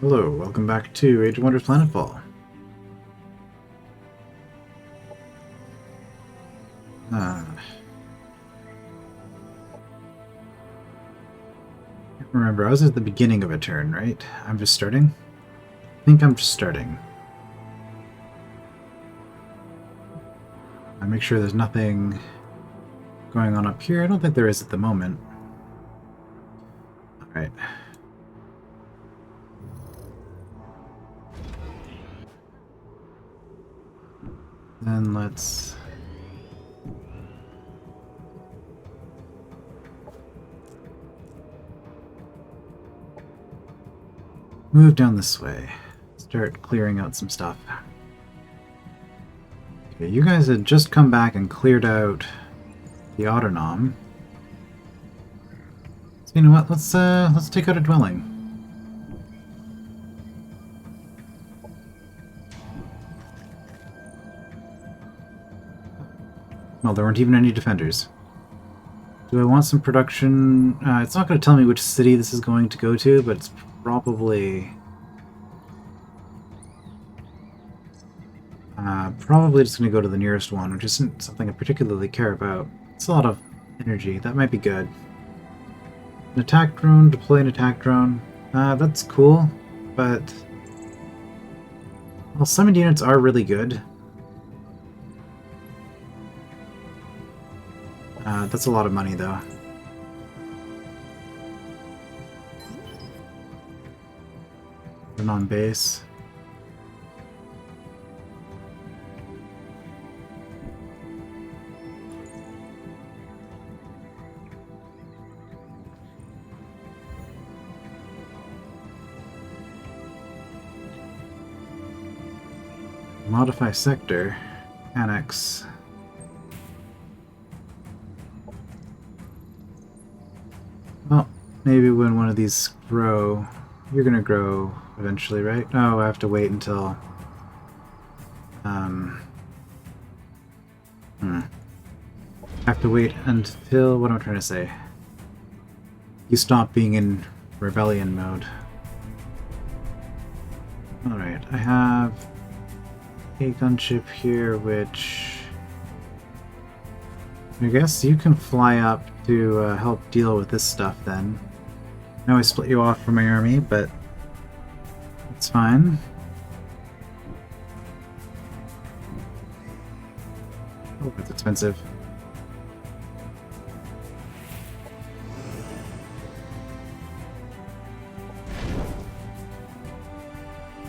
Hello, welcome back to Age of Wonders Planetfall. I can't remember, I was at the beginning of a turn, right? I'm just starting? I think I'm just starting. I make sure there's nothing going on up here. I don't think there is at the moment. Alright. Then let's... move down this way. Start clearing out some stuff. Okay, you guys had just come back and cleared out the autonom. So you know what, let's take out a dwelling. Well, there weren't even any defenders. Do I want some production? It's not going to tell me which city this is going to go to, but it's probably... probably just going to go to the nearest one, which isn't something I particularly care about. It's a lot of energy. That might be good. An attack drone, deploy an attack drone. That's cool, but... well, summoned units are really good. That's a lot of money, though. Put on base. Modify sector. Annex. Well, maybe when one of these grow... you're gonna grow eventually, right? Oh, I have to wait until... I have to wait until... what am I trying to say? You stop being in rebellion mode. Alright, I have a gunship here, which... I guess you can fly up to help deal with this stuff then. I know I split you off from my army, but it's fine. Oh, it's expensive.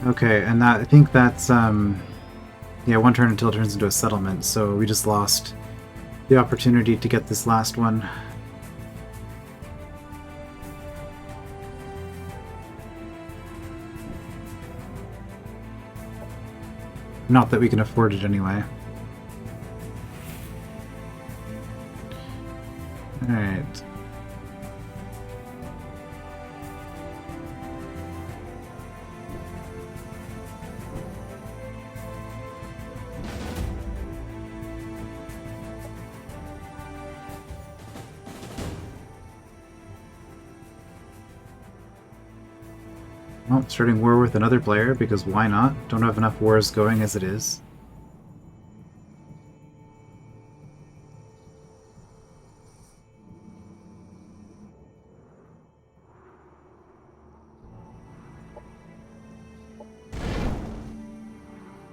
Okay, and that I think that's yeah, one turn until it turns into a settlement, so we just lost the opportunity to get this last one. Not that we can afford it anyway. Alright. Well, starting war with another player, because why not? Don't have enough wars going as it is.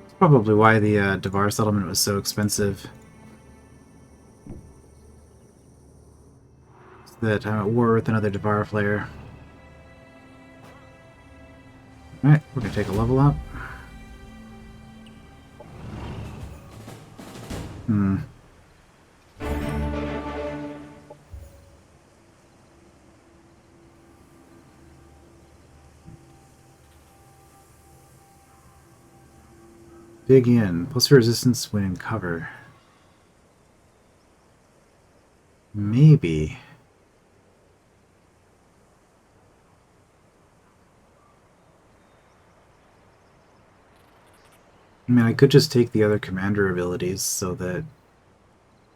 It's probably why the Dvar settlement was so expensive. It's that I'm at war with another Dvar player. Alright, we're gonna take a level up. Dig in. Plus resistance when in cover. Maybe. I mean, I could just take the other commander abilities so that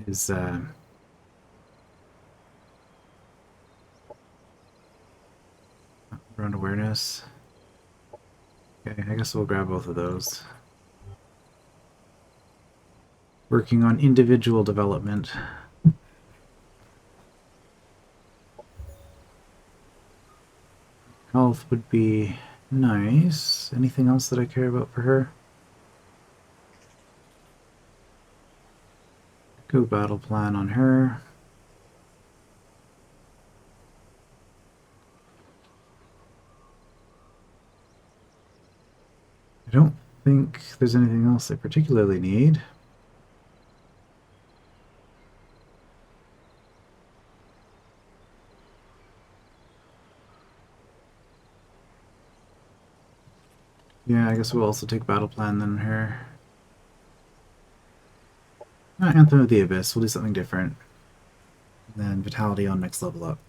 his ground awareness. Okay, I guess we'll grab both of those. Working on individual development. Health would be nice. Anything else that I care about for her? Go battle plan on her. I don't think there's anything else I particularly need. Yeah, I guess we'll also take battle plan then her. Anthem of the Abyss, we'll do something different. And then Vitality on next level up.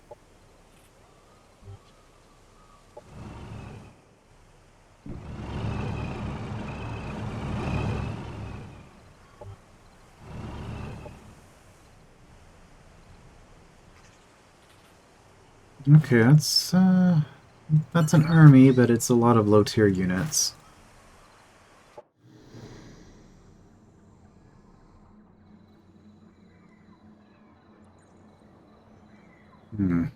Okay, that's an army, but it's a lot of low-tier units. Hmm.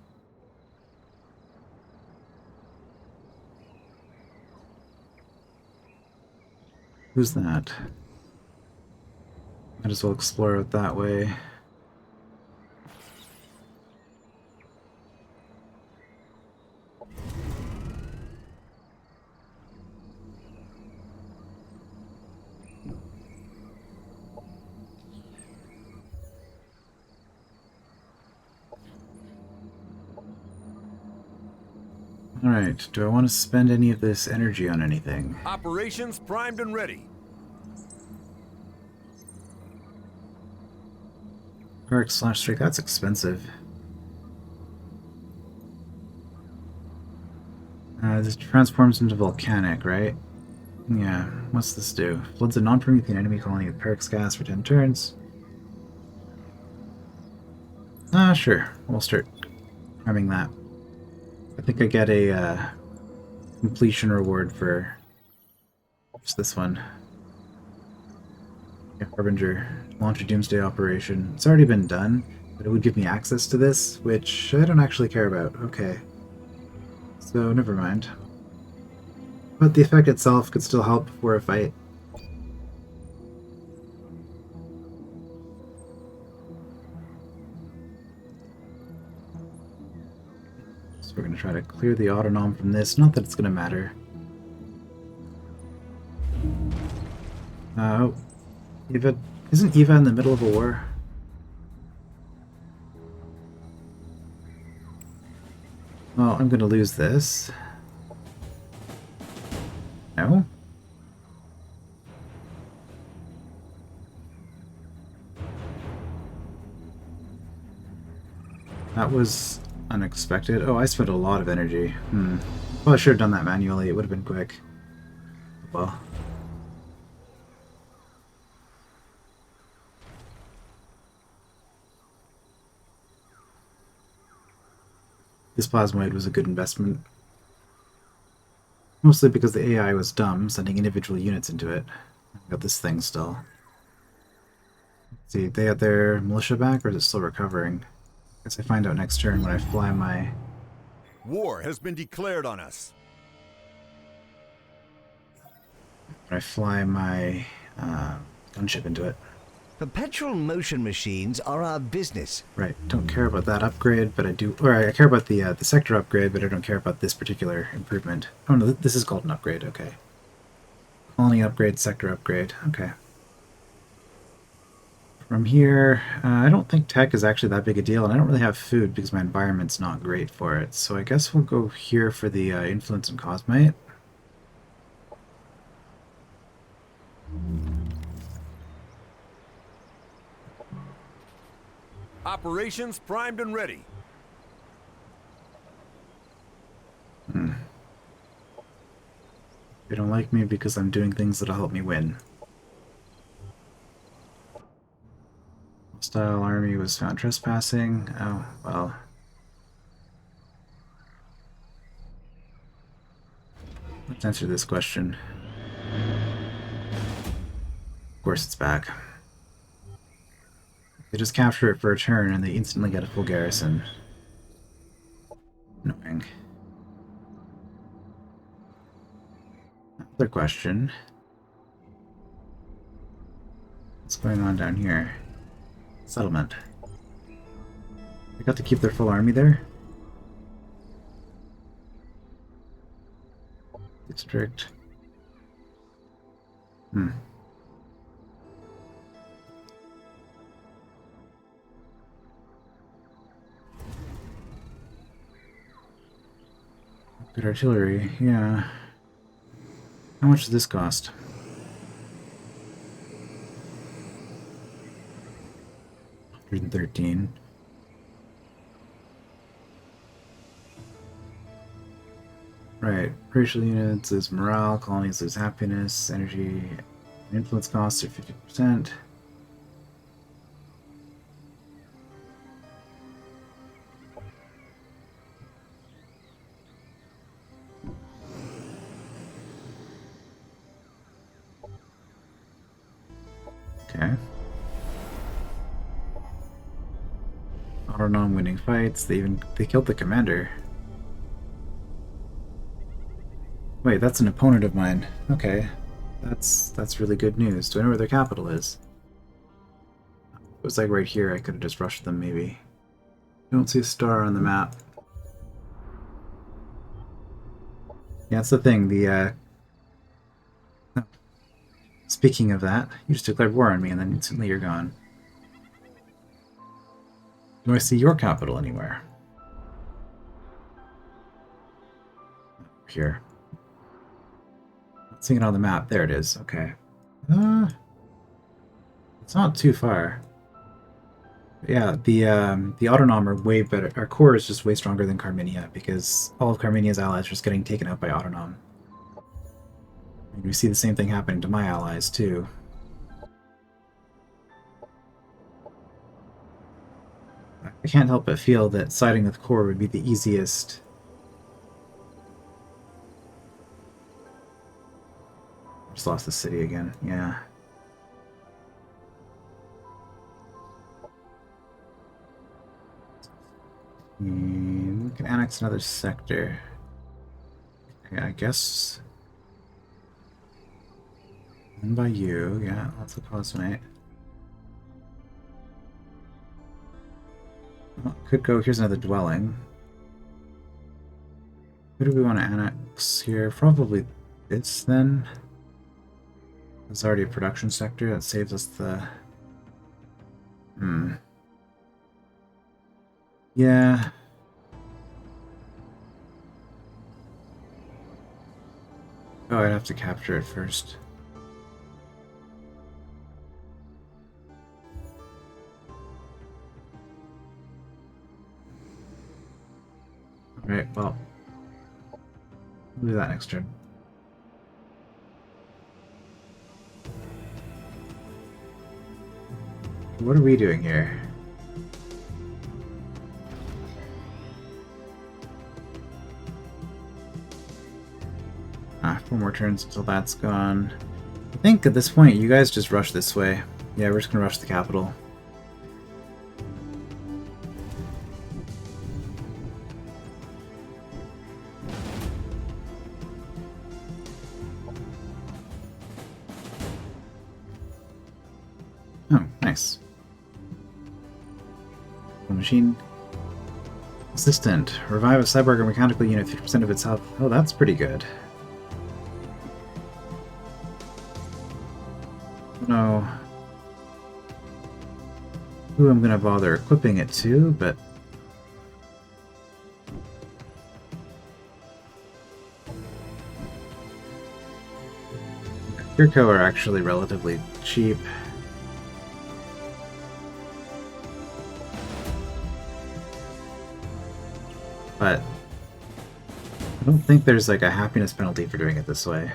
Who's that? Might as well explore it that way. Alright, do I want to spend any of this energy on anything? Operations primed and ready. Arc slash strike, that's expensive. This transforms into volcanic, right? Yeah, what's this do? Floods a non-Promethean enemy colony with Perix gas for 10 turns. Sure. We'll start farming that. I think I get a completion reward for just this one. Yeah, Harbinger. Launch a Doomsday operation. It's already been done, but it would give me access to this, which I don't actually care about. Okay. So, never mind. But the effect itself could still help before a fight. So we're going to try to clear the autonom from this. Not that it's going to matter. Oh. Eva... Isn't Eva in the middle of a war? Well, I'm going to lose this. No? That was unexpected. Oh, I spent a lot of energy. Well, I should have done that manually. It would have been quick. Well. This plasmoid was a good investment. Mostly because the AI was dumb, sending individual units into it. I got this thing still. Let's see, they got their militia back, or is it still recovering? Guess I find out next turn when I fly my... War has been declared on us. When I fly my gunship into it. Perpetual motion machines are our business. Right, don't care about that upgrade, but I do... Or I care about the sector upgrade, but I don't care about this particular improvement. Oh no, this is called an upgrade, okay. Colony upgrade, sector upgrade, okay. From here, I don't think tech is actually that big a deal, and I don't really have food because my environment's not great for it. So I guess we'll go here for the influence and cosmite. Operations primed and ready. They don't like me because I'm doing things that'll help me win. Hostile army was found trespassing. Oh, well. Let's answer this question. Of course it's back. They just capture it for a turn and they instantly get a full garrison. Annoying. Another question. What's going on down here? Settlement. They got to keep their full army there? District. Good artillery, yeah. How much does this cost? $113. Right. Racial units lose morale, colonies lose happiness, energy and influence costs are 50%. Okay. Autonom winning fights. They killed the commander. Wait, that's an opponent of mine. Okay. That's really good news. Do I know where their capital is? It was like right here. I could have just rushed them maybe. Don't see a star on the map. Yeah, that's the thing. Oh. Speaking of that, you just declared war on me and then instantly you're gone. Do I see your capital anywhere? Here. Not seeing it on the map. There it is. Okay. It's not too far. Yeah, the Autonom are way better. Our core is just way stronger than Carminia because all of Carminia's allies are just getting taken out by Autonom. And we see the same thing happening to my allies too. I can't help but feel that siding with core would be the easiest. Just lost the city again. Yeah. We can annex another sector. Okay, I guess. And by you, yeah, that's a cosmate. Well, could go. Here's another dwelling. Who do we want to annex here? Probably this then. There's already a production sector that saves us the. Yeah. Oh, I'd have to capture it first. Alright, well. We'll do that next turn. What are we doing here? Four more turns until that's gone. I think at this point you guys just rush this way. Yeah, we're just gonna rush the capital. Oh, nice. Machine assistant. Revive a cyborg or mechanical unit 50% of its health. Oh, that's pretty good. No. Who I'm gonna bother equipping it to, but Kirko are actually relatively cheap. But I don't think there's like a happiness penalty for doing it this way.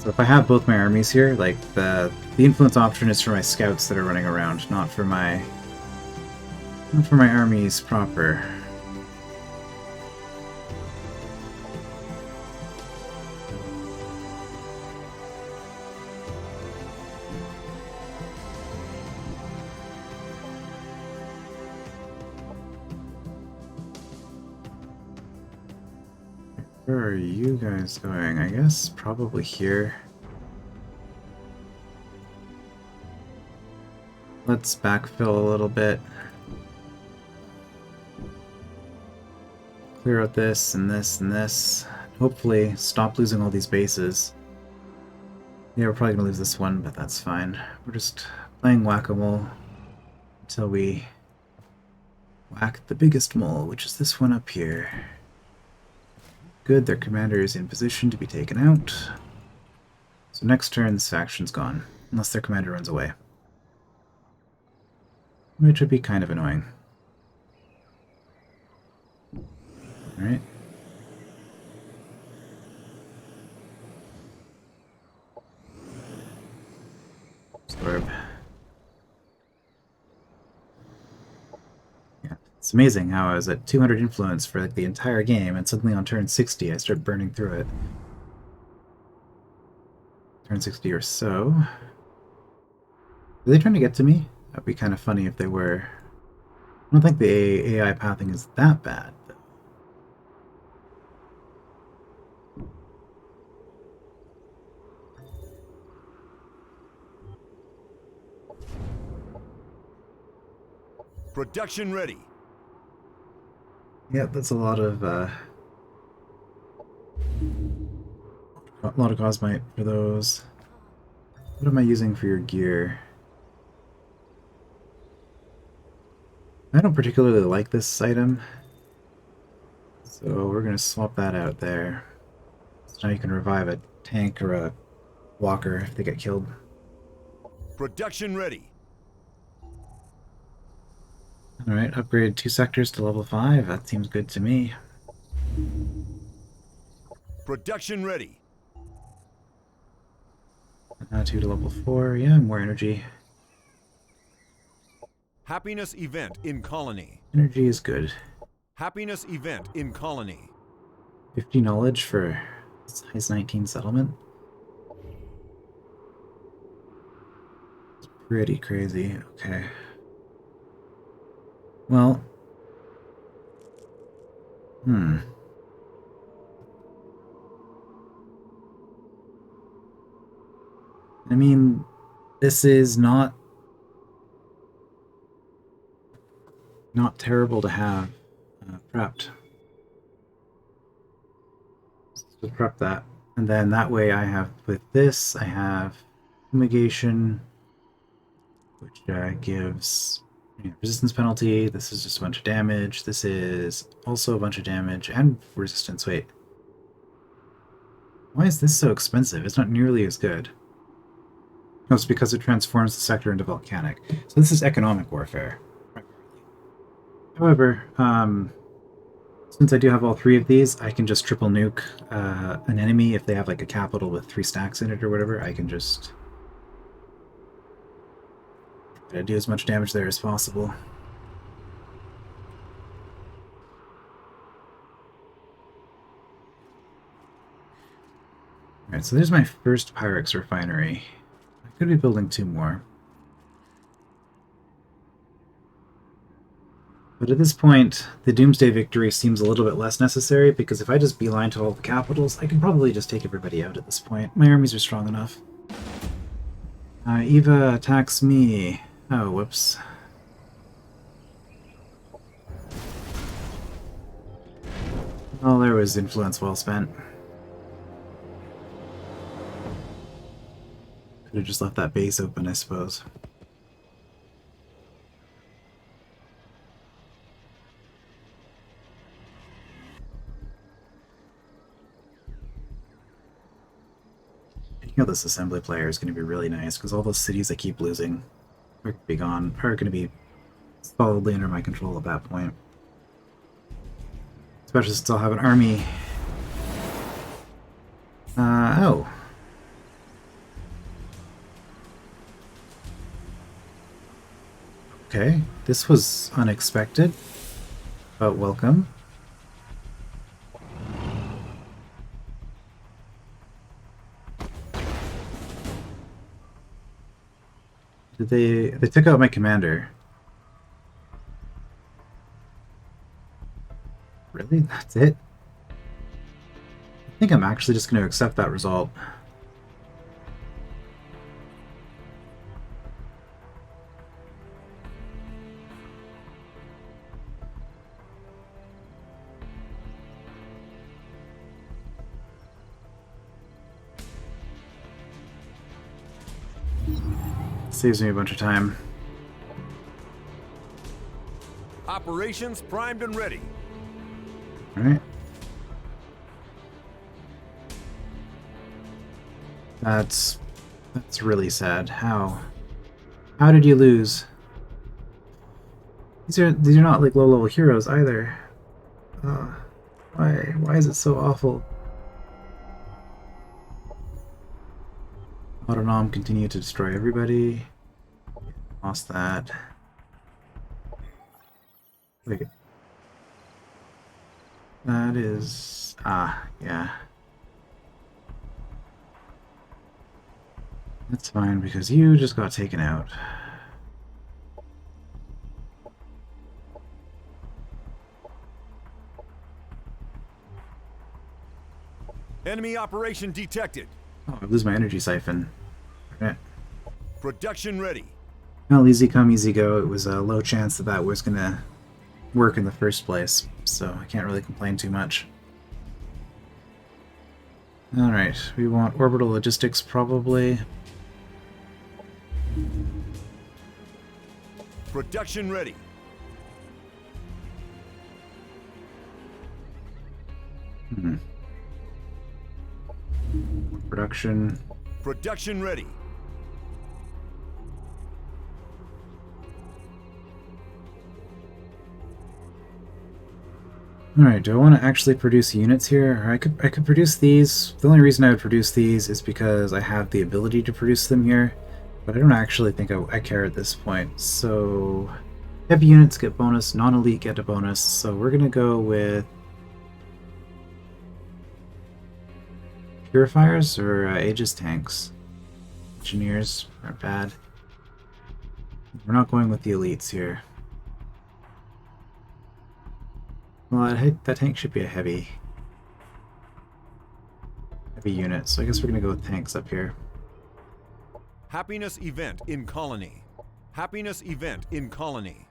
So if I have both my armies here, like the influence option is for my scouts that are running around, not for my armies proper. Where are you guys going? I guess probably here. Let's backfill a little bit. Clear out this and this and this. Hopefully stop losing all these bases. Yeah, we're probably gonna lose this one, but that's fine. We're just playing whack-a-mole until we whack the biggest mole, which is this one up here. Good, their commander is in position to be taken out. So next turn, this faction's gone, unless their commander runs away. Which would be kind of annoying. Alright. Absorb. Yeah, it's amazing how I was at 200 influence for like the entire game, and suddenly on turn 60 I start burning through it. Turn 60 or so. Are they trying to get to me? That'd be kind of funny if they were. I don't think the AI pathing is that bad, though. Production ready. Yeah, that's a lot of cosmite for those. What am I using for your gear? I don't particularly like this item, so we're going to swap that out there. So now you can revive a tank or a walker if they get killed. Production ready. Alright, upgrade 2 sectors to level 5. That seems good to me. Production ready. 2 to level 4. Yeah, more energy. Happiness event in colony. Energy is good. Happiness event in colony. 50 knowledge for size 19 settlement. It's pretty crazy. Okay. Well. I mean, this is not terrible to have prepped. Just prep that. And then that way I have, with this, I have fumigation, which gives resistance penalty. This is just a bunch of damage. This is also a bunch of damage and resistance. Wait. Why is this so expensive? It's not nearly as good. No, it's because it transforms the sector into volcanic. So this is economic warfare. However, since I do have all 3 of these, I can just triple nuke an enemy if they have like a capital with 3 stacks in it or whatever. I can just do as much damage there as possible. Alright, so there's my first Pyrex refinery. I could be building 2 more. But at this point, the Doomsday victory seems a little bit less necessary, because if I just beeline to all the capitals, I can probably just take everybody out at this point. My armies are strong enough. Eva attacks me. Oh, whoops. Well, there was influence well spent. Could have just left that base open, I suppose. Taking out this assembly player is going to be really nice, because all those cities I keep losing are going to be solidly under my control at that point. Especially since I'll have an army. Oh. Okay, this was unexpected, but welcome. Did they took out my commander. Really? That's it? I think I'm actually just going to accept that result. Saves me a bunch of time. Operations primed and ready. Alright. That's really sad. How did you lose? These are not like low level heroes either. Why is it so awful? Autonom continue to destroy everybody. Lost that. Wait. That is yeah. That's fine because you just got taken out. Enemy operation detected. Oh, I lose my energy siphon. Alright. Production ready. Well, easy come, easy go. It was a low chance that that was gonna work in the first place, so I can't really complain too much. Alright, we want orbital logistics probably. Production ready. Production. Production ready. Alright, do I want to actually produce units here? Or I could produce these. The only reason I would produce these is because I have the ability to produce them here, but I don't actually think I care at this point. So heavy units get bonus, non-elite get a bonus, so we're gonna go with purifiers or Aegis tanks. Engineers aren't bad. We're not going with the elites here. Well, that tank should be a heavy unit, so I guess we're gonna go with tanks up here. Happiness event in colony. Happiness event in colony.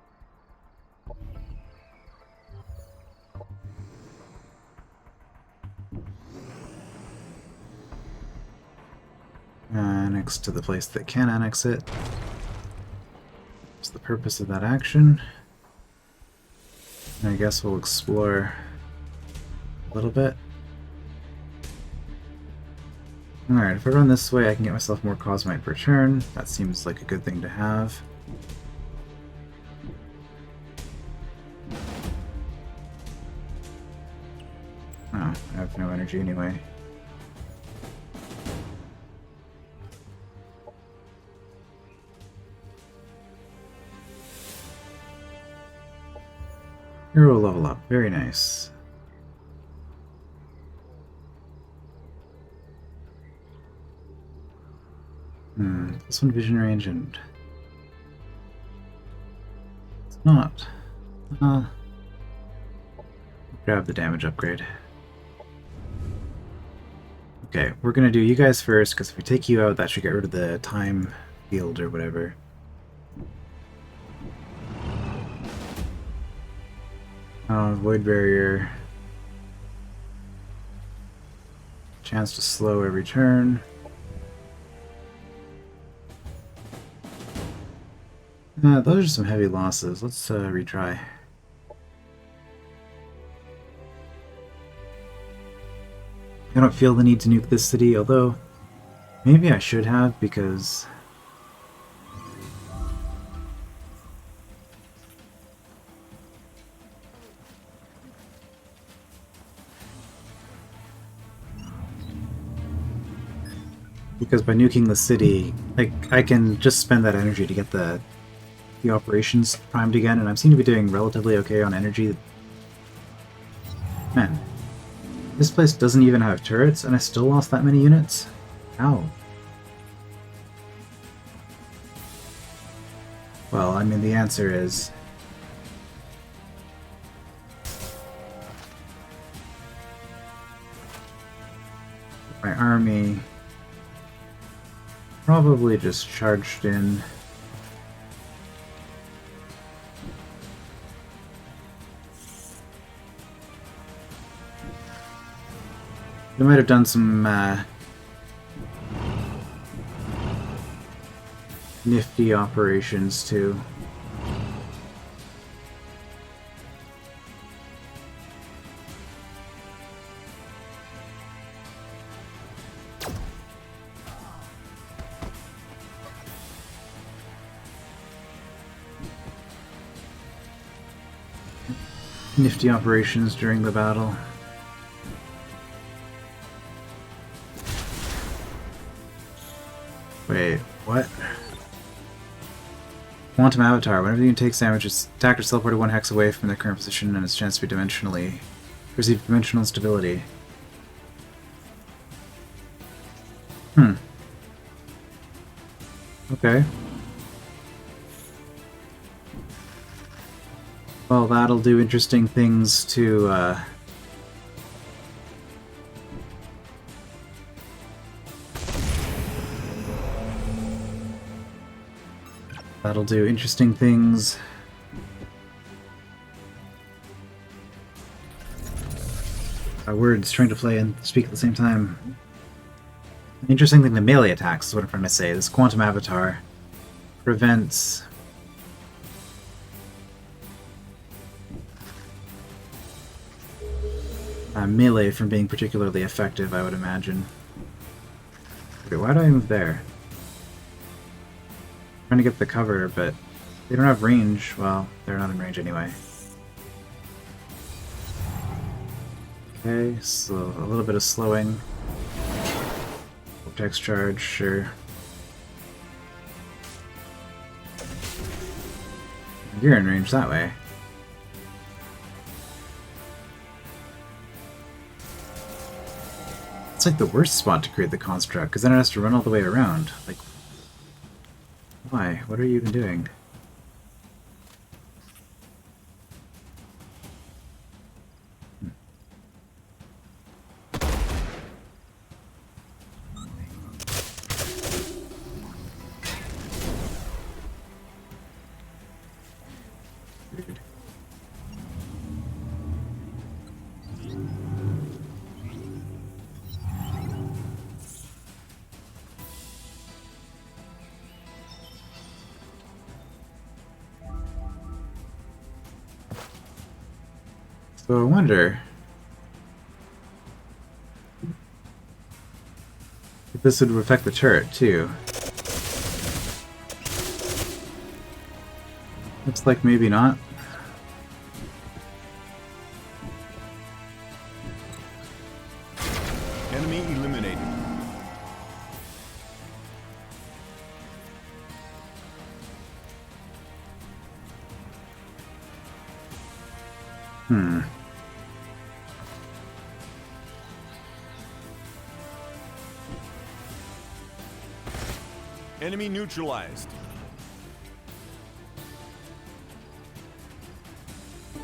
Next to the place that can annex it. What's the purpose of that action? And I guess we'll explore a little bit. Alright, if I run this way I can get myself more Cosmite per turn. That seems like a good thing to have. Oh, I have no energy anyway. Hero level up, very nice. This one vision range and it's not. Grab the damage upgrade. Okay, we're gonna do you guys first because if we take you out, that should get rid of the time field or whatever. Void barrier. Chance to slow every turn. Those are some heavy losses. Let's retry. I don't feel the need to nuke this city, although maybe I should have because by nuking the city, like I can just spend that energy to get the the operations primed again, and I seem to be doing relatively okay on energy. Man, this place doesn't even have turrets, and I still lost that many units? How? Well, I mean, the answer is... my army probably just charged in. They might have done some nifty operations too. Nifty operations during the battle. Wait, what? Quantum Avatar. Whenever the unit takes damage, its attacker is teleported 1 hex away from their current position and its chance to be dimensionally... receive dimensional instability. Okay. Well, that'll do interesting things to, that'll do interesting things. My words trying to play and speak at the same time. An interesting thing, the melee attacks is what I'm trying to say. This Quantum Avatar prevents melee from being particularly effective, I would imagine. Okay, why do I move there? I'm trying to get the cover, but they don't have range. Well, they're not in range anyway. Okay, so a little bit of slowing. Vortex charge, sure. You're in range that way. It's like the worst spot to create the construct, because then it has to run all the way around. Like, why? What are you even doing? Weird. So I wonder if this would affect the turret too. Looks like maybe not. Enemy eliminated. Enemy neutralized.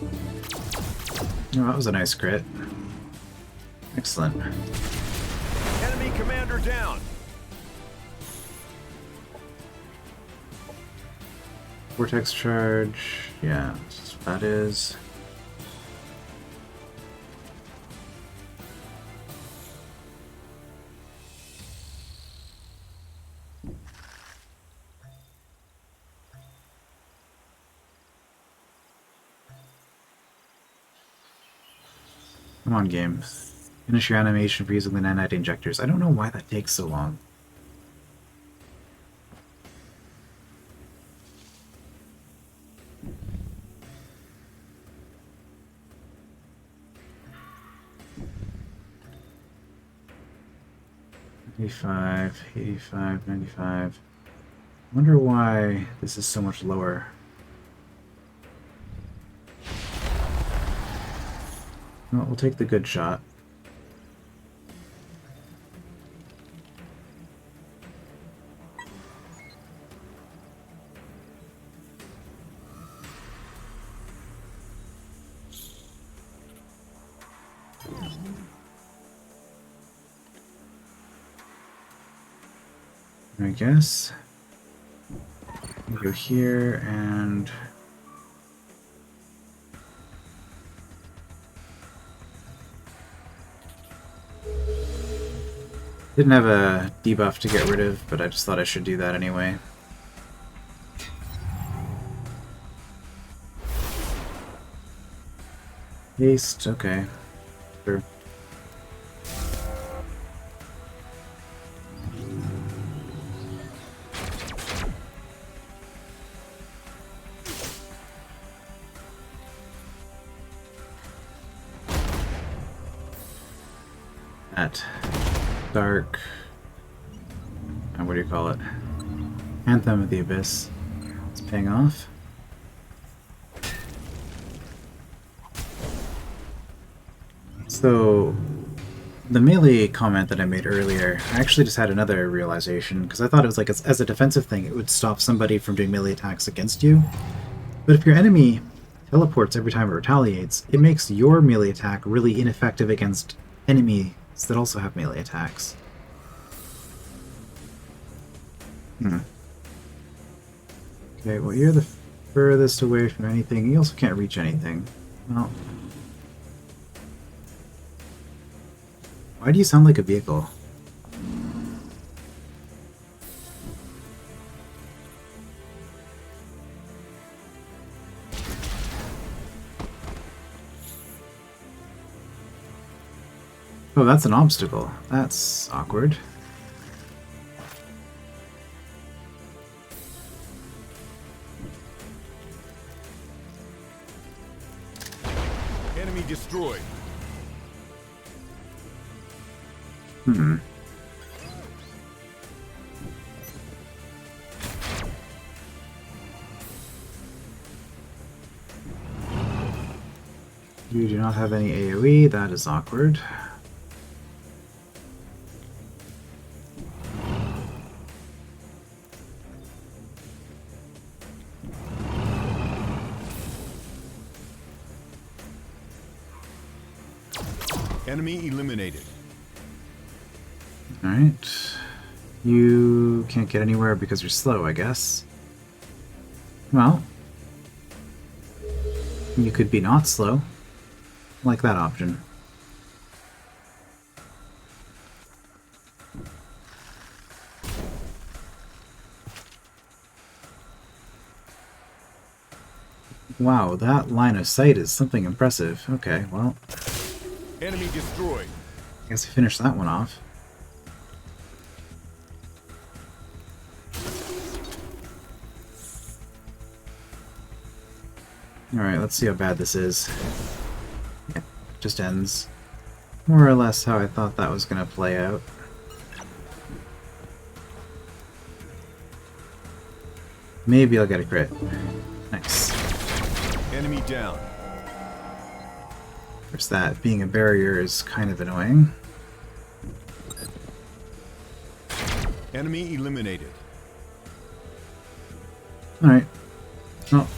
Oh, that was a nice crit. Excellent. Enemy commander down. Vortex charge. Yeah, that's what that is. Come on, game. Finish your animation for using the nanite injectors. I don't know why that takes so long. $85, $85, $95. I wonder why this is so much lower. Well, we'll take the good shot. I guess. Go here and didn't have a debuff to get rid of, but I just thought I should do that anyway. Haste, okay. Sure. That dark, what do you call it? Anthem of the Abyss. It's paying off. So, the melee comment that I made earlier, I actually just had another realization, because I thought it was like, as a defensive thing, it would stop somebody from doing melee attacks against you. But if your enemy teleports every time it retaliates, it makes your melee attack really ineffective against enemies that also have melee attacks. Okay, well, you're the furthest away from anything. You also can't reach anything. Well, why do you sound like a vehicle? Oh, that's an obstacle. That's awkward. Enemy destroyed. You do not have any AoE. That is awkward. Enemy eliminated. Alright. You can't get anywhere because you're slow, I guess. Well, you could be not slow. I like that option. Wow, that line of sight is something impressive. Okay, well, Enemy destroyed. I guess we finished that one off. Alright, let's see how bad this is. Yeah, just ends. More or less how I thought that was going to play out. Maybe I'll get a crit. Nice. Enemy down. Of course, that being a barrier is kind of annoying. Enemy eliminated. Alright. Well,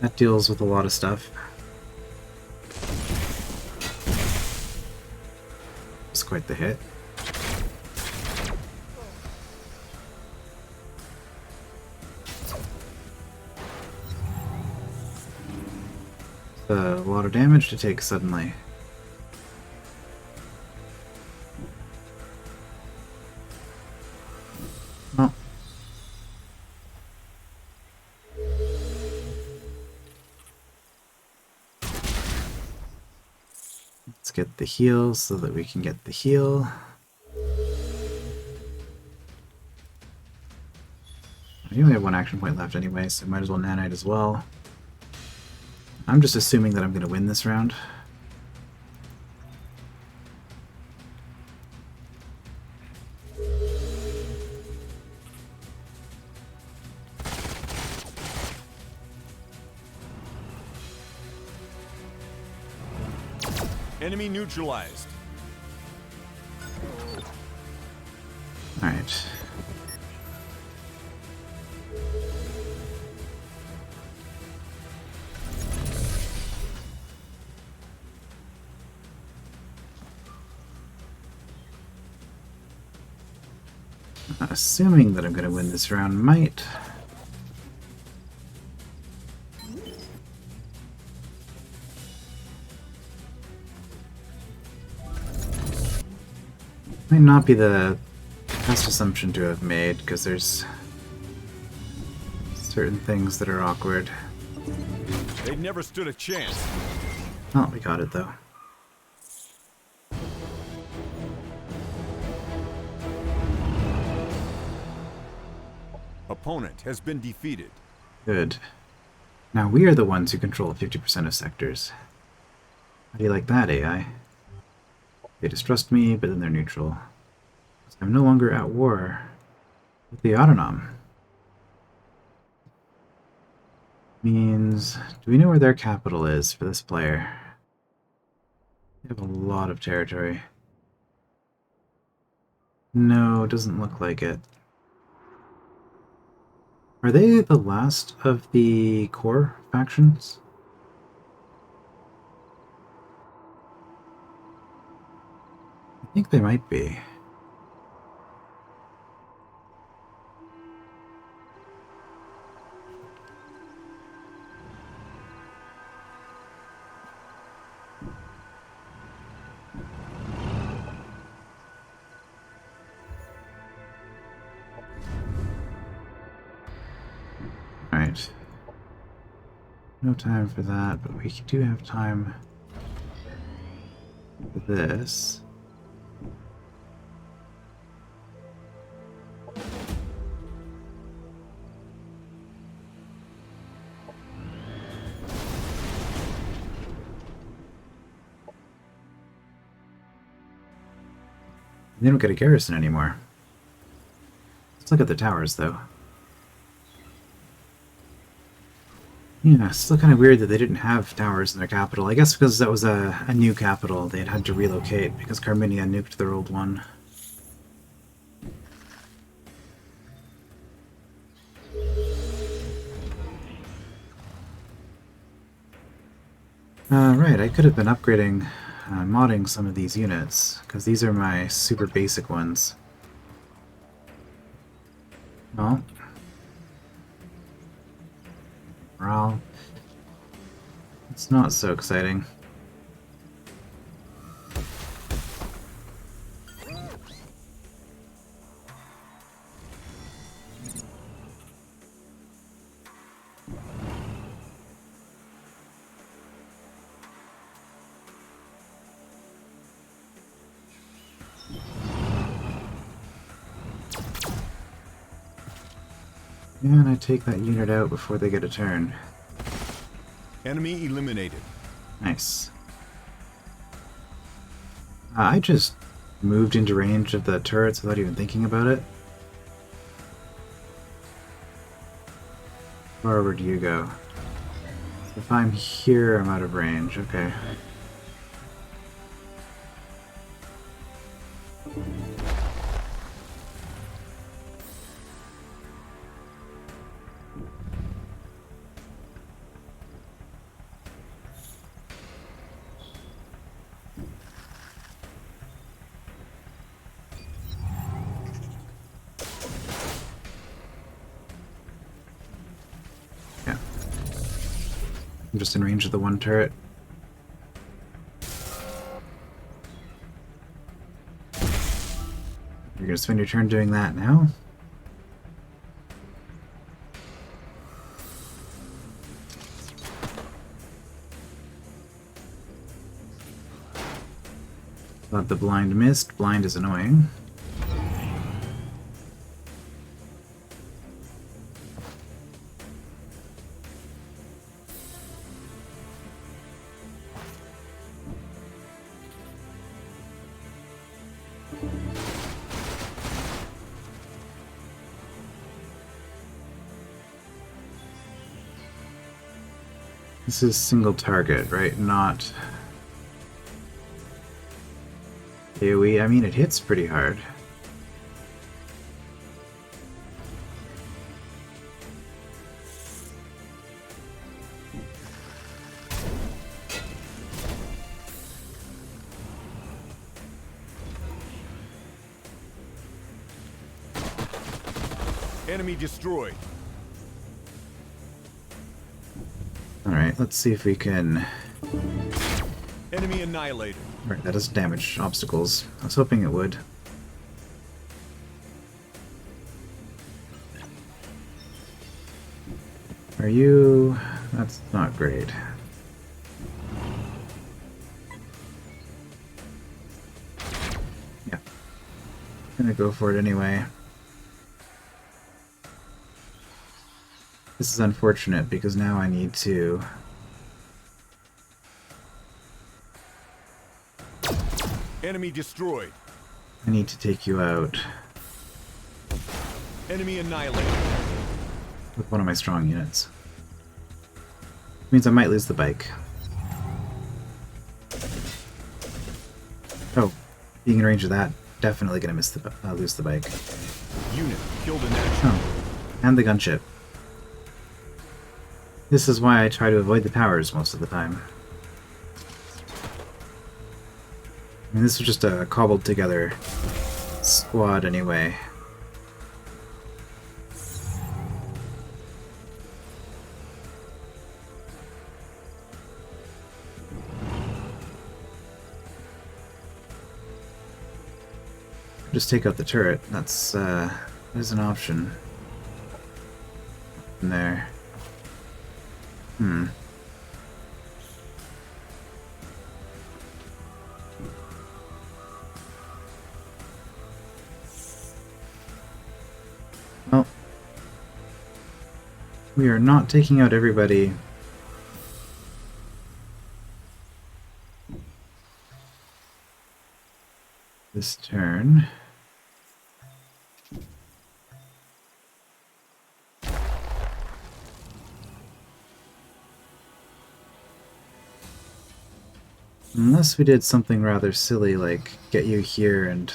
that deals with a lot of stuff. It's quite the hit. A lot of damage to take suddenly. Well. Let's get the heal so that we can get the heal. I only have one action point left anyway, so might as well nanite as well. I'm just assuming that I'm going to win this round. Enemy neutralized. Alright. Assuming that I'm going to win this round, might. Might not be the best assumption to have made, because there's certain things that are awkward. They never stood a chance. Oh, we got it though. Opponent has been defeated. Good. Now we are the ones who control 50% of sectors. How do you like that, AI? They distrust me, but then they're neutral. I'm no longer at war with the Autonom. Means, do we know where their capital is for this player? They have a lot of territory. No, doesn't look like it. Are they the last of the core factions? I think they might be. Alright. No time for that, but we do have time for this. They don't get a garrison anymore. Let's look at the towers, though. Yeah, it's still kind of weird that they didn't have towers in their capital. I guess because that was a new capital, they had to relocate because Carminia nuked their old one. Right, I could have been upgrading, modding some of these units, because these are my super basic ones. Well, morale. It's not so exciting. And I take that unit out before they get a turn. Enemy eliminated. Nice. I just moved into range of the turrets without even thinking about it. Where do you go? If I'm here, I'm out of range. Okay. I'm just in range of the one turret. You're gonna spend your turn doing that now? Thought the blind missed. Blind is annoying. This is single target, right? Not... AoE, I mean, it hits pretty hard. Enemy destroyed. Alright, let's see if we can... Enemy annihilated. Right, that doesn't damage obstacles. I was hoping it would. Are you... That's not great. Yeah. Gonna go for it anyway. This is unfortunate because now I need to... Enemy destroyed. I need to take you out Enemy annihilated. with one of my strong units. Means I might lose the bike. Oh, being in range of that, definitely gonna lose the bike. Unit killed in action. Oh, and the gunship. This is why I try to avoid the towers most of the time. I mean, this was just a cobbled together squad anyway. Just take out the turret. That's that is an option. In there. Well, we are not taking out everybody. This turn. Unless we did something rather silly like get you here and...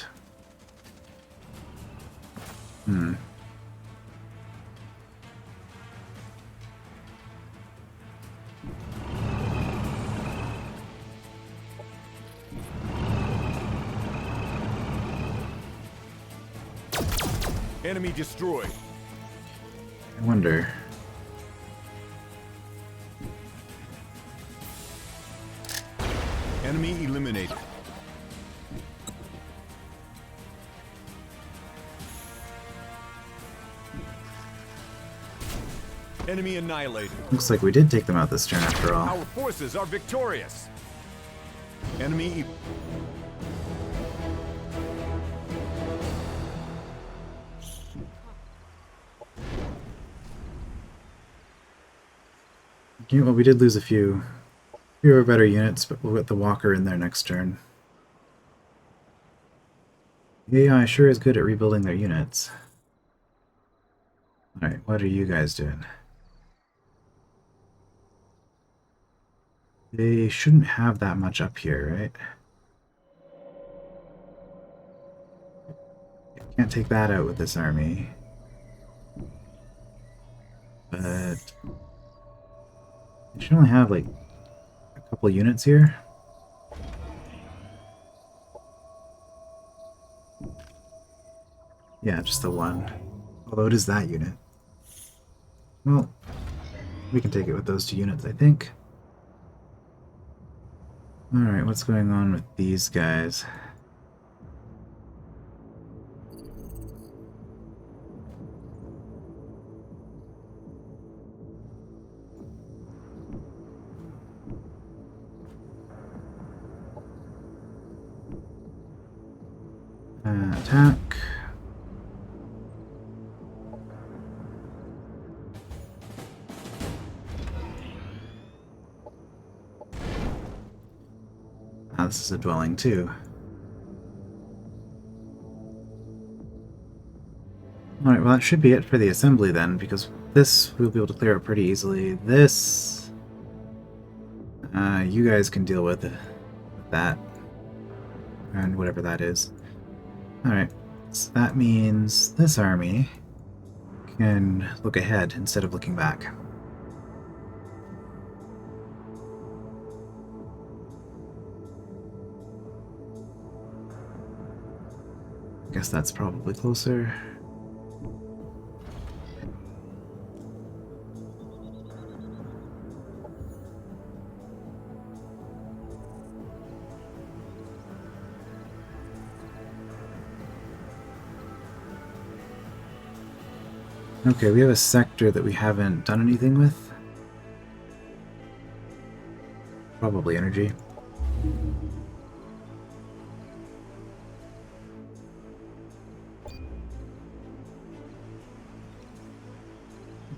Enemy destroyed. I wonder... Enemy eliminated. Enemy annihilated. Looks like we did take them out this turn after all. Our forces are victorious. Enemy. Yeah, well, we did lose a few fewer better units, but we'll get the walker in there next turn. The AI sure is good at rebuilding their units. Alright, what are you guys doing? They shouldn't have that much up here, right? Can't take that out with this army. But... they should only have, like, a couple units here. Yeah, just the one. Although it is that unit. Well, we can take it with those two units, I think. Alright, what's going on with these guys? Attack. Ah, this is a dwelling too. Alright, well that should be it for the assembly then, because this we'll be able to clear up pretty easily. This... you guys can deal with that. and whatever that is. Alright, so that means this army can look ahead instead of looking back. I guess that's probably closer. Okay, we have a sector that we haven't done anything with. Probably energy.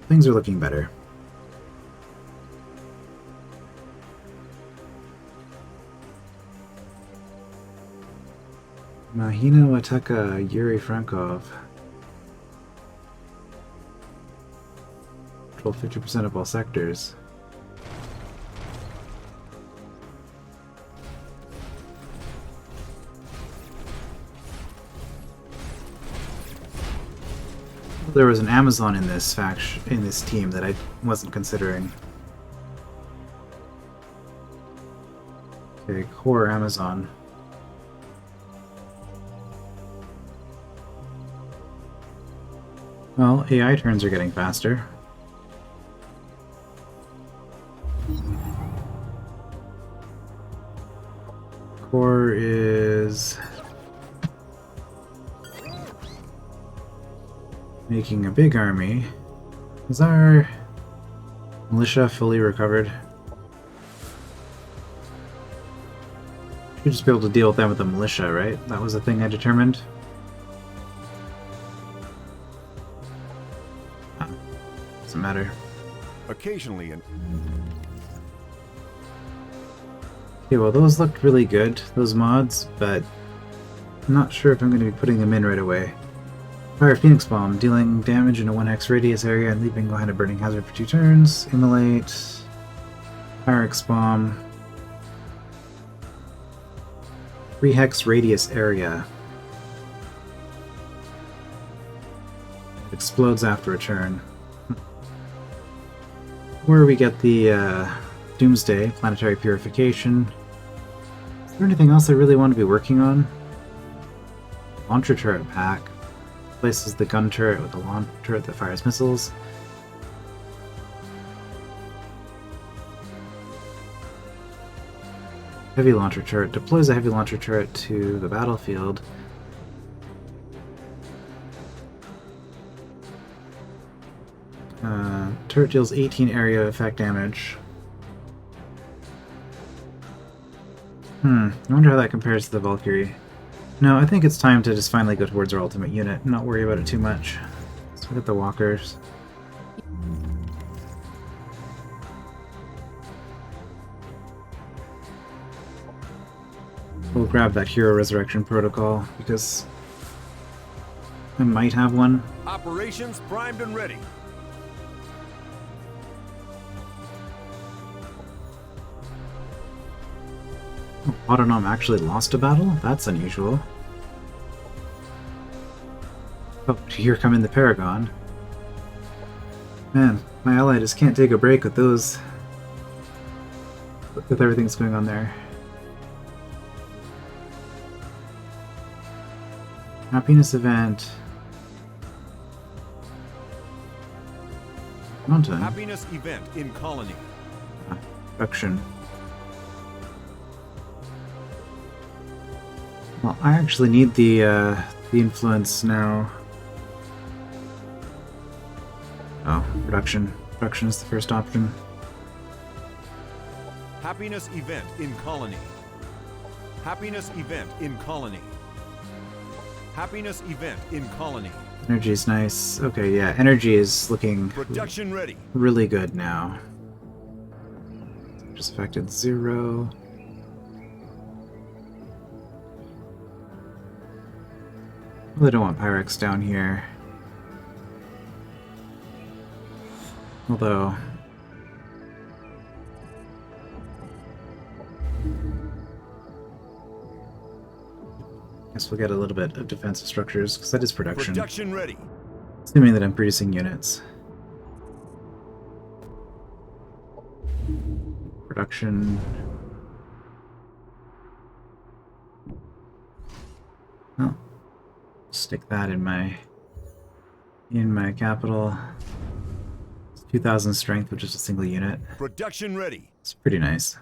Things are looking better. Mahina Wataka Yuri Frankov. 50% of all sectors. There was an Amazon in this team that I wasn't considering. Okay, core Amazon. Well, AI turns are getting faster. Core is making a big army. Is our militia fully recovered? Should just be able to deal with them with the militia, right? That was the thing I determined. Doesn't matter. Occasionally, Okay, well those looked really good, those mods, but I'm not sure if I'm going to be putting them in right away. Fire Phoenix Bomb, dealing damage in a 1x radius area and leaving behind a burning hazard for 2 turns. Immolate. Pyrex Bomb. 3-hex radius area. It explodes after a turn. Where we get the Doomsday, Planetary Purification. Is there anything else I really want to be working on? Launcher Turret Pack. Places the gun turret with a launch turret that fires missiles. Heavy launcher turret deploys a heavy launcher turret to the battlefield. Turret deals 18 area effect damage. I wonder how that compares to the Valkyrie. No, I think it's time to just finally go towards our ultimate unit and not worry about it too much. Let's look at the walkers. We'll grab that Hero Resurrection Protocol, because I might have one. operations primed and ready. Oh, Autonom actually lost a battle? That's unusual. Oh, here come in the Paragon. Man, my ally just can't take a break with those. With everything that's going on there. Happiness event. Mountain. Happiness event in colony. Production. Well, I actually need the influence now. Oh, production. Production is the first option. Happiness event in colony. Happiness event in colony. Happiness event in colony. Energy is nice. Okay, yeah, energy is looking Production ready. really good now. Just affected 0. Really don't want Pyrex down here. Although... Guess we'll get a little bit of defensive structures, because that is production. Production ready. Assuming that I'm producing units. Production. Oh, stick that in my capital. It's 2,000 strength, which is a single unit. Production ready. It's pretty nice.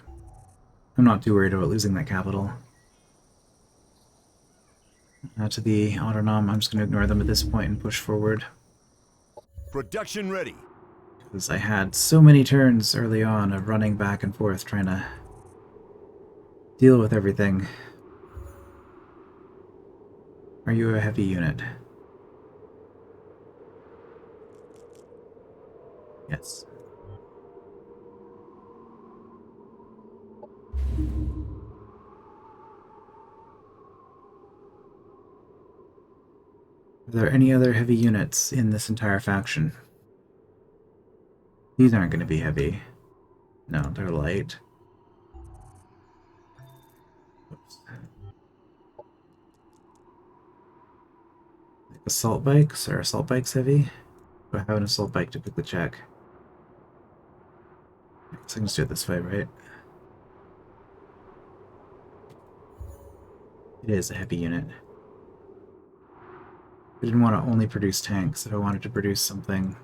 I'm not too worried about losing that capital. To the autonom, I'm just going to ignore them at this point and push forward. Production ready. Because I had so many turns early on of running back and forth trying to deal with everything. Are you a heavy unit? Yes. Are there any other heavy units in this entire faction? These aren't going to be heavy. No, they're light. Oops. Assault bikes? Are assault bikes heavy? Do I have an assault bike to quickly check? I guess I can just do it this way, right? It is a heavy unit. I didn't want to only produce tanks if I wanted to produce something.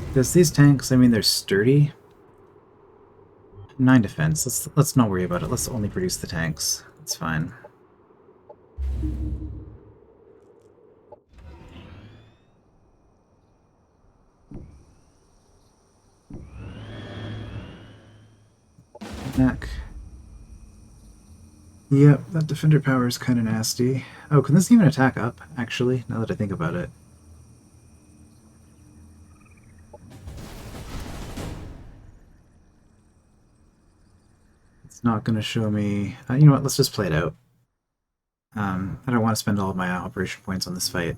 Because these tanks, I mean, they're sturdy. 9 defense. Let's not worry about it. Let's only produce the tanks. That's fine. Neck. Yep, that defender power is kind of nasty. Oh, can this even attack up, actually, now that I think about it? It's not going to show me... you know what, let's just play it out. I don't want to spend all of my operation points on this fight.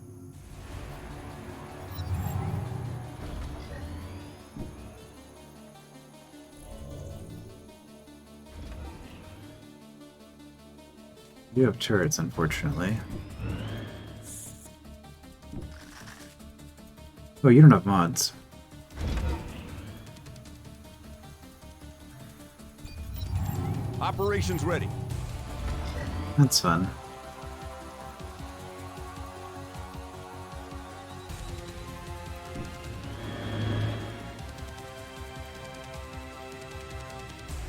You have turrets, unfortunately. Oh, you don't have mods. Operations ready. That's fun.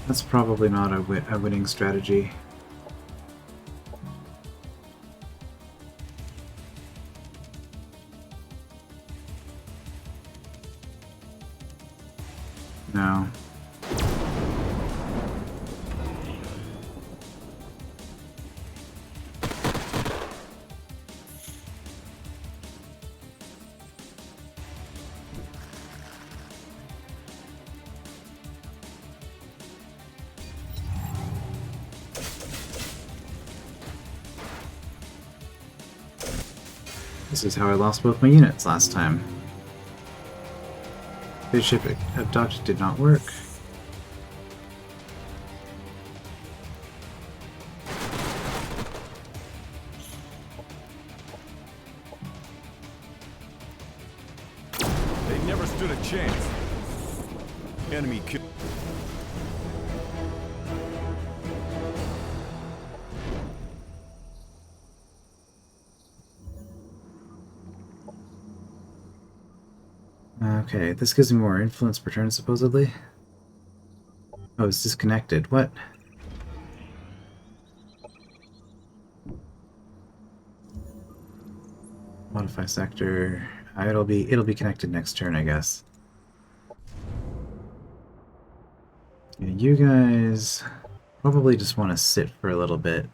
That's probably not a winning strategy. No. This is how I lost both my units last time. Spaceship abduct did not work. They never stood a chance. Enemy kill. Okay, this gives me more influence per turn, supposedly. Oh, it's disconnected. What? Modify sector. It'll be connected next turn, I guess. Yeah, you guys probably just want to sit for a little bit.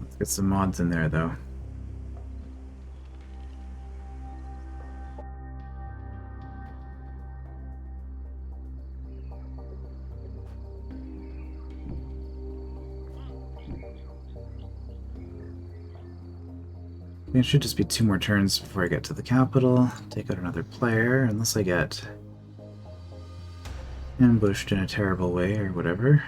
Let's get some mods in there, though. It should just be 2 more turns before I get to the capital. Take out another player, unless I get ambushed in a terrible way or whatever.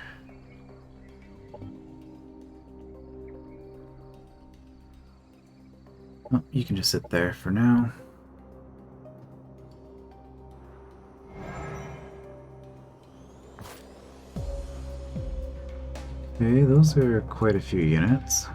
Oh, you can just sit there for now. Okay, those are quite a few units.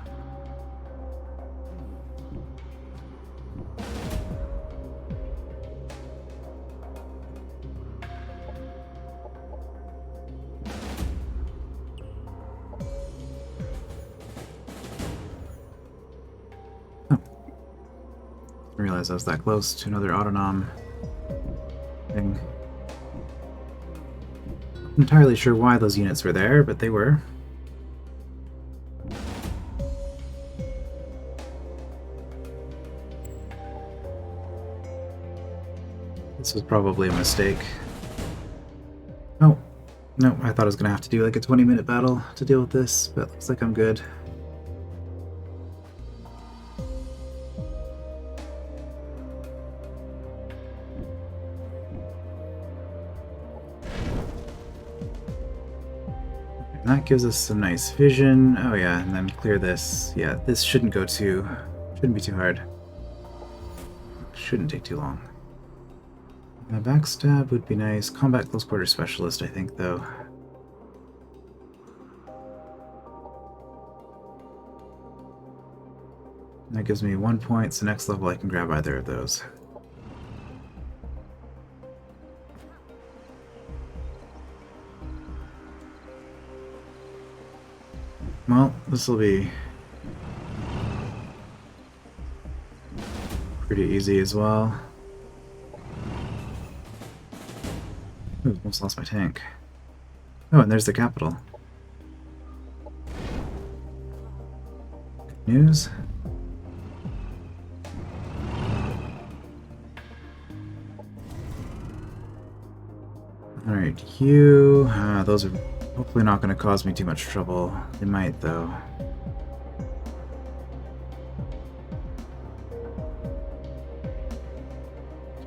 I realized I was that close to another autonom thing. Not entirely sure why those units were there, but they were. This was probably a mistake. Oh, no, I thought I was going to have to do like a 20-minute battle to deal with this, but looks like I'm good. That gives us some nice vision. Oh yeah, and then clear this. Yeah, this shouldn't be too hard. Shouldn't take too long. A backstab would be nice. Combat close quarter specialist, I think, though. That gives me 1 point, so next level I can grab either of those. Well, this will be pretty easy as well. Ooh, almost lost my tank. Oh, and there's the capital. Good news. Alright, you... those are hopefully not going to cause me too much trouble. They might, though.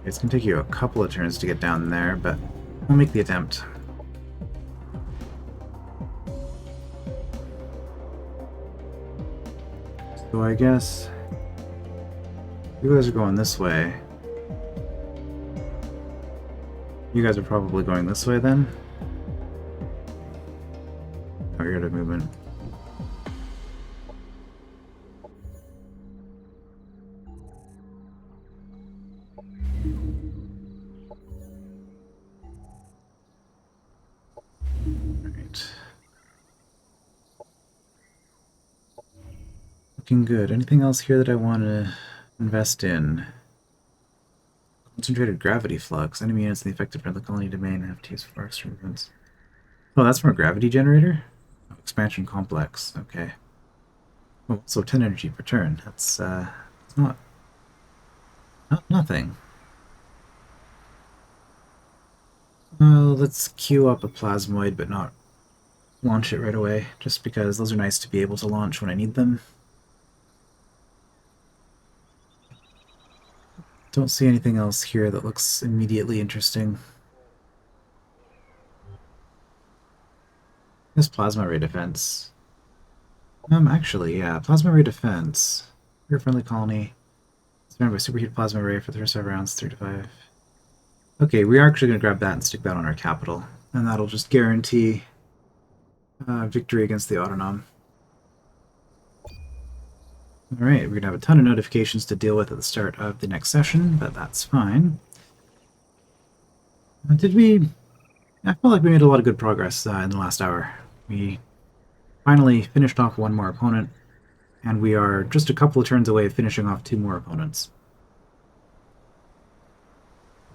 It's going to take you a couple of turns to get down there, but we'll make the attempt. So I guess you guys are going this way. You guys are probably going this way then? Oh, you're out of movement. Alright. Looking good. Anything else here that I want to invest in? Concentrated gravity flux. Enemy units in the affected part of the colony domain have to use for experiments. Oh, that's from a gravity generator? Oh, expansion complex. Okay. Oh, so 10 energy per turn. That's it's not nothing. Let's queue up a plasmoid, but not launch it right away, just because those are nice to be able to launch when I need them. Don't see anything else here that looks immediately interesting. This plasma ray defense. Actually, yeah, plasma ray defense. Your friendly colony. Surrounded by superheated plasma ray for the first 5 rounds, 3 to 5. Okay, we are actually going to grab that and stick that on our capital, and that'll just guarantee victory against the autonom. Alright, we're going to have a ton of notifications to deal with at the start of the next session, but that's fine. I feel like we made a lot of good progress in the last hour. We finally finished off one more opponent, and we are just a couple of turns away of finishing off 2 more opponents.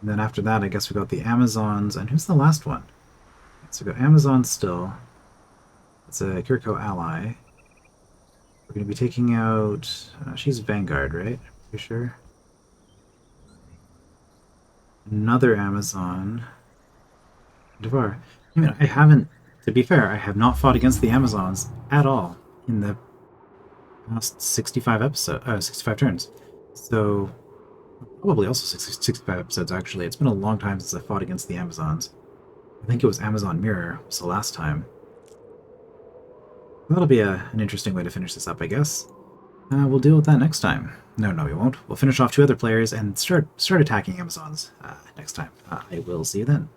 And then after that, I guess we got the Amazons, and who's the last one? So we got Amazon still. It's a Kiriko ally. We're going to be taking out... she's Vanguard, right? You sure? Another Amazon. Dvar. I mean, I haven't... To be fair, I have not fought against the Amazons at all in the last 65 turns. So, probably also 65 episodes, actually. It's been a long time since I fought against the Amazons. I think it was Amazon Mirror was the last time. That'll be an interesting way to finish this up, I guess. We'll deal with that next time. No, we won't. We'll finish off 2 other players and start attacking Amazons next time. I will see you then.